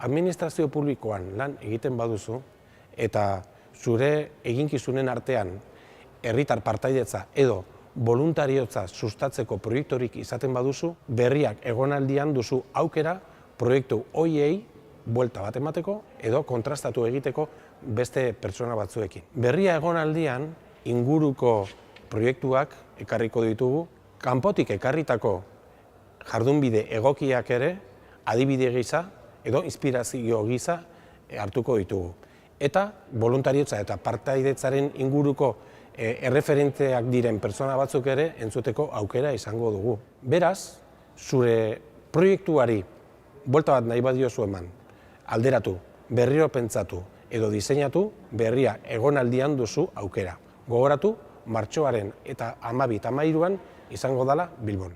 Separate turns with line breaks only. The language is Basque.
administrazio publikoan lan egiten baduzu eta zure eginkizunen artean herritar partaidetza edo voluntariotza sustatzeko proiekturik izaten baduzu, berriak egonaldian duzu aukera proiektu hoiei buelta bat emateko edo kontrastatu egiteko beste pertsona batzuekin. Berria egonaldian inguruko proiektuak ekarriko ditugu, kanpotik ekarritako jardunbide egokiak ere adibide gisa edo inspirazio gisa hartuko ditugu. Eta voluntariotza eta partaidetzaren inguruko erreferenteak diren pertsona batzuk ere entzuteko aukera izango dugu. Beraz, zure proiektuari buelta bat nahi badiozu eman, alderatu, berriro pentsatu edo diseinatu, berria egonaldian duzu aukera. Gogoratu, martxoaren eta 12 eta 13 izango dela Bilbon.